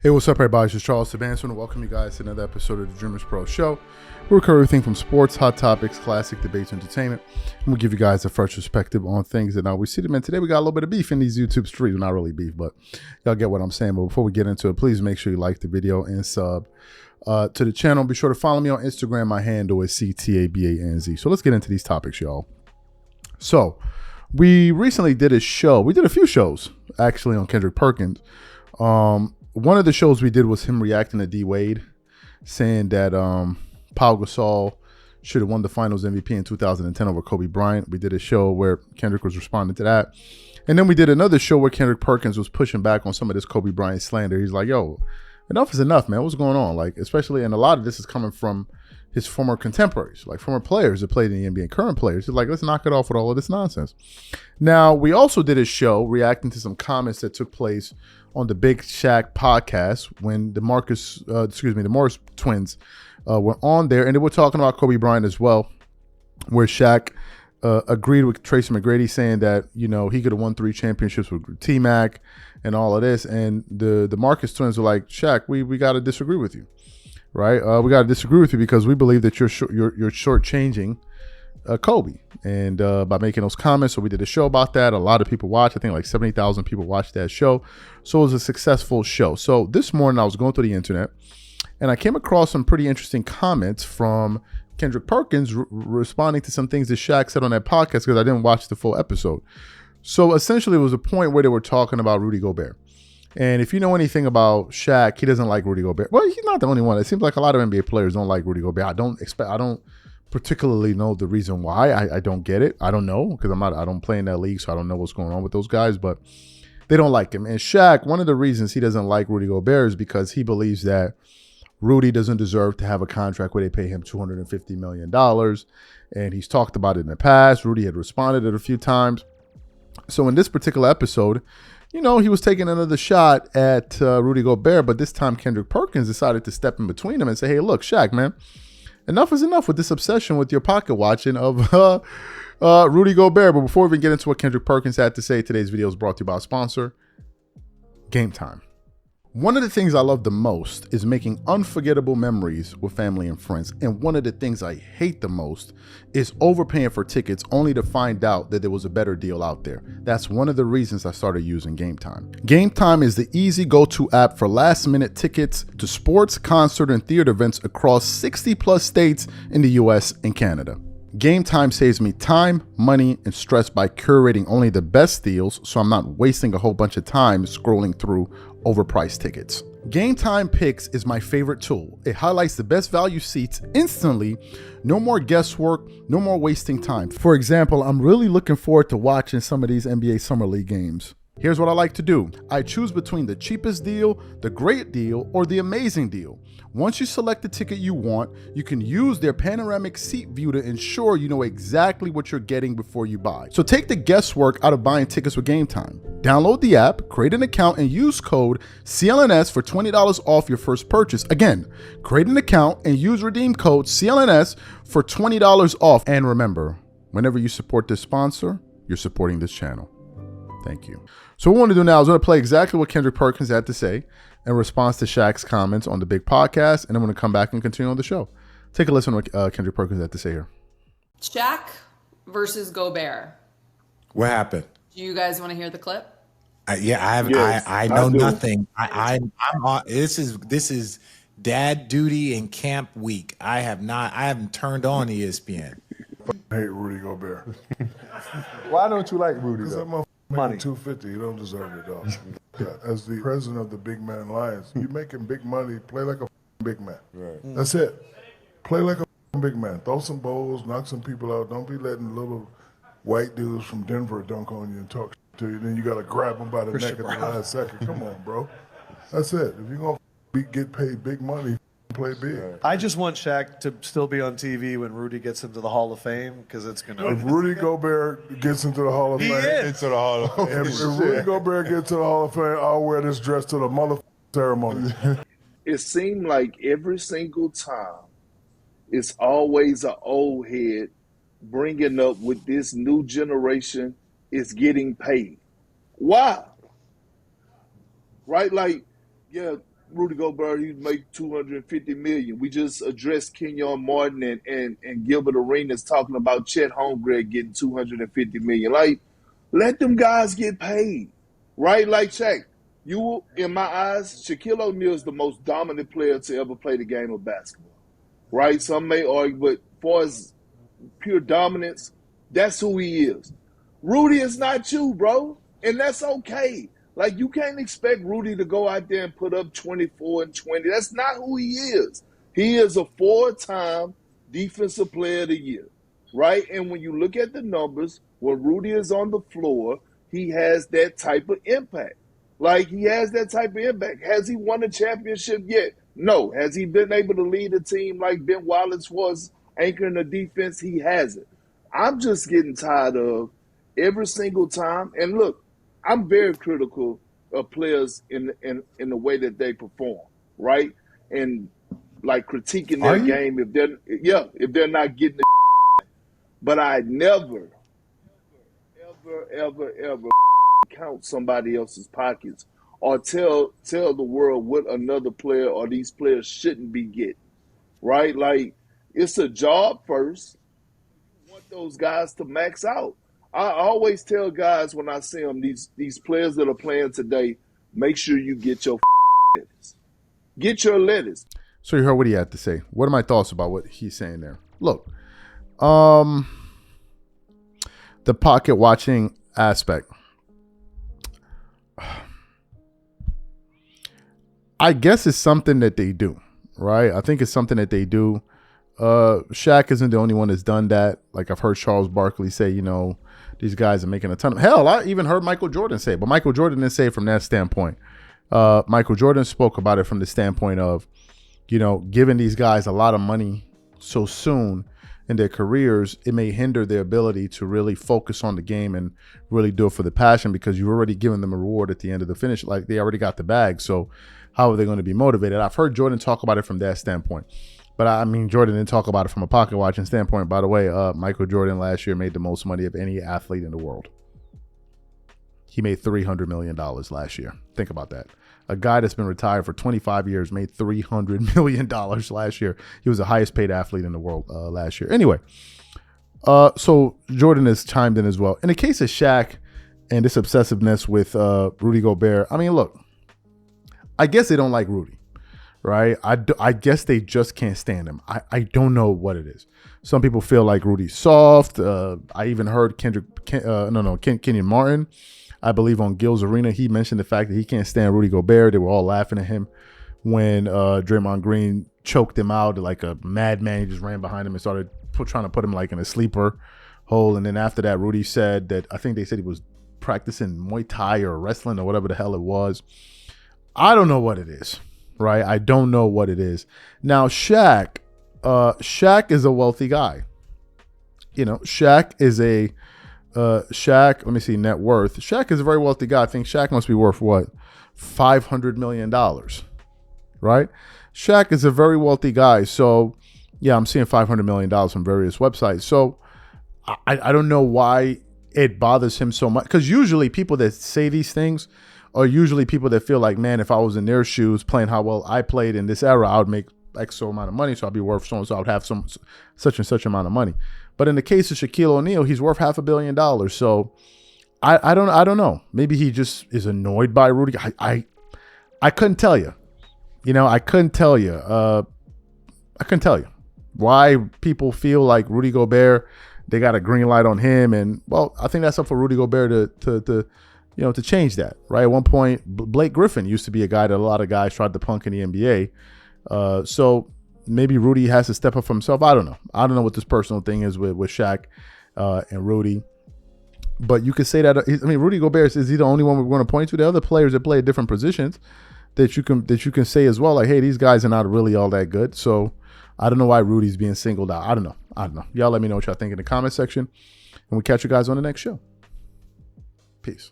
Hey, what's up, everybody? This is Charles Sabanson, and welcome you guys to another episode of the Dreamers Pro Show. We cover everything from sports, hot topics, classic debates, entertainment, and we'll give you guys a fresh perspective on things that now we see them in. Today, we got a little bit of beef in these YouTube streets. Well, not really beef, but y'all get what I'm saying. But before we get into it, please make sure you like the video and sub to the channel. Be sure to follow me on Instagram. My handle is CTABANZ. So let's get into these topics, y'all. So we recently did a show. We did a few shows, actually, on Kendrick Perkins. One of the shows we did was him reacting to D Wade, saying that Pau Gasol should have won the Finals MVP in 2010 over Kobe Bryant. We did a show where Kendrick was responding to that. And then we did another show where Kendrick Perkins was pushing back on some of this Kobe Bryant slander. He's like, yo, enough is enough, man. What's going on? Like, especially, and a lot of this is coming from his former contemporaries, like former players that played in the NBA and current players. He's like, let's knock it off with all of this nonsense. Now, we also did a show reacting to some comments that took place on the Big Shaq podcast when the Morris twins were on there, and they were talking about Kobe Bryant as well, where Shaq agreed with Tracy McGrady saying that, you know, he could have won 3 championships with T-Mac and all of this, and the Marcus twins were like, Shaq, we got to disagree with you, right? We got to disagree with you because we believe that you're shortchanging Kobe, and by making those comments. So we did a show about that. A lot of people watched. I think like 70,000 people watched that show. So it was a successful show. So this morning I was going through the internet and I came across some pretty interesting comments from Kendrick Perkins responding to some things that Shaq said on that podcast, because I didn't watch the full episode. So essentially it was a point where they were talking about Rudy Gobert. And if you know anything about Shaq, he doesn't like Rudy Gobert. Well, he's not the only one. It seems like a lot of NBA players don't like Rudy Gobert. I don't particularly know the reason why. I don't get it. I don't know, because I don't play in that league, so I don't know what's going on with those guys, but they don't like him. And Shaq, one of the reasons he doesn't like Rudy Gobert is because he believes that Rudy doesn't deserve to have a contract where they pay him $250 million. And he's talked about it in the past. Rudy had responded it a few times. So in this particular episode, you know, he was taking another shot at Rudy Gobert, but this time Kendrick Perkins decided to step in between them and say, hey, look, Shaq, man, enough is enough with this obsession with your pocket watching of Rudy Gobert. But before we even get into what Kendrick Perkins had to say, today's video is brought to you by a sponsor, Game Time. One of the things I love the most is making unforgettable memories with family and friends. And one of the things I hate the most is overpaying for tickets only to find out that there was a better deal out there. That's one of the reasons I started using Game Time. Game Time is the easy go-to app for last-minute tickets to sports, concert, and theater events across 60+ states in the US and Canada. Game Time saves me time, money, and stress by curating only the best deals, so I'm not wasting a whole bunch of time scrolling through overpriced tickets. Game Time Picks is my favorite tool. It highlights the best value seats instantly. No more guesswork, no more wasting time. For example, I'm really looking forward to watching some of these NBA Summer League games. Here's what I like to do. I choose between the cheapest deal, the great deal, or the amazing deal. Once you select the ticket you want, you can use their panoramic seat view to ensure you know exactly what you're getting before you buy. So take the guesswork out of buying tickets with Game Time. Download the app, create an account, and use code CLNS for $20 off your first purchase. Again, create an account and use redeem code CLNS for $20 off. And remember, whenever you support this sponsor, you're supporting this channel. Thank you. So what I want to do now is I'm going to play exactly what Kendrick Perkins had to say in response to Shaq's comments on the big podcast, and I'm going to come back and continue on the show. Take a listen to what Kendrick Perkins had to say here. Shaq versus Gobert. What happened? Do you guys want to hear the clip? I know nothing. I'm this is dad duty and camp week. I haven't turned on ESPN. I hate Rudy Gobert. Why don't you like Rudy, though? Money. 250, you don't deserve it, dog. As the president of the Big Man Lions, you're making big money, play like a big man. Right. That's it. Play like a big man. Throw some bowls, knock some people out. Don't be letting little white dudes from Denver dunk on you and talk to you. Then you got to grab them by the neck at the last second. Come on, bro. That's it. If you're going to get paid big money, play big. I just want Shaq to still be on TV when Rudy gets into the Hall of Fame, because it's going to... If Rudy Gobert gets into the Hall of Fame... Into the Hall of Fame. If Rudy Gobert gets to the Hall of Fame, I'll wear this dress to the mother ceremony. It seemed like every single time it's always an old head bringing up with this new generation is getting paid. Why? Right? Like, yeah, Rudy Gobert, he make $250 million. We just addressed Kenyon Martin and Gilbert Arenas talking about Chet Holmgren getting $250 million. Like, let them guys get paid, right? Like Shaq, you, in my eyes, Shaquille O'Neal is the most dominant player to ever play the game of basketball, right? Some may argue, but as far as pure dominance, that's who he is. Rudy is not you, bro, and that's okay. Like, you can't expect Rudy to go out there and put up 24 and 20. That's not who he is. He is a 4-time defensive player of the year, right? And when you look at the numbers, when Rudy is on the floor, he has that type of impact. Like, he has that type of impact. Has he won a championship yet? No. Has he been able to lead a team like Ben Wallace was anchoring the defense? He hasn't. I'm just getting tired of every single time. And look, I'm very critical of players in the way that they perform, right? And like critiquing their game if they're not getting the but I never, ever count somebody else's pockets or tell the world what another player or these players shouldn't be getting, right? Like, it's a job first. You want those guys to max out. I always tell guys when I see them, these players that are playing today, make sure you get your letters. Get your letters. So you heard what he had to say. What are my thoughts about what he's saying there? Look, the pocket watching aspect. I guess it's something that they do, right? I think it's something that they do. Shaq isn't the only one that's done that. Like, I've heard Charles Barkley say, you know, these guys are making a ton of hell. I even heard Michael Jordan say it, but Michael Jordan didn't say it from that standpoint. Michael Jordan spoke about it from the standpoint of, you know, giving these guys a lot of money so soon in their careers, it may hinder their ability to really focus on the game and really do it for the passion, because you've already given them a reward at the end of the finish. Like, they already got the bag. So how are they going to be motivated? I've heard Jordan talk about it from that standpoint. But I mean, Jordan didn't talk about it from a pocket watching standpoint. By the way, Michael Jordan last year made the most money of any athlete in the world. He made $300 million last year. Think about that. A guy that's been retired for 25 years made $300 million last year. He was the highest paid athlete in the world last year. Anyway, so Jordan has chimed in as well. In the case of Shaq and this obsessiveness with Rudy Gobert, I mean, look, I guess they don't like Rudy. Right, I guess they just can't stand him. I don't know what it is. Some people feel like Rudy's soft. I even heard Kenyon Martin, I believe on Gil's Arena, he mentioned the fact that he can't stand Rudy Gobert. They were all laughing at him when Draymond Green choked him out like a madman. He just ran behind him and started trying to put him like in a sleeper hole. And then after that, Rudy said that, I think they said he was practicing Muay Thai or wrestling or whatever the hell it was. I don't know what it is. Right, I don't know what it is. Now, Shaq is a wealthy guy. You know, Shaq is a let me see, net worth. Shaq is a very wealthy guy. I think Shaq must be worth what, $500 million, right? Shaq is a very wealthy guy. So, yeah, I'm seeing $500 million from various websites. So, I don't know why it bothers him so much, because usually people that say these things are usually people that feel like, man, if I was in their shoes playing how well I played in this era, I would make X so amount of money, so I'd be worth so and so. I would have such and such amount of money. But in the case of Shaquille O'Neal, he's worth $500 million. So I don't know. Maybe he just is annoyed by Rudy. I couldn't tell you. You know, I couldn't tell you. I couldn't tell you why people feel like Rudy Gobert, they got a green light on him. And, well, I think that's up for Rudy Gobert to change that, right? At one point, Blake Griffin used to be a guy that a lot of guys tried to punk in the NBA. So maybe Rudy has to step up for himself. I don't know. I don't know what this personal thing is with Shaq and Rudy. But you could say that, I mean, Rudy Gobert, is he the only one we're going to point to? There are other players that play at different positions that you can say as well, like, hey, these guys are not really all that good. So I don't know why Rudy's being singled out. I don't know. Y'all let me know what y'all think in the comment section. And we'll catch you guys on the next show. Peace.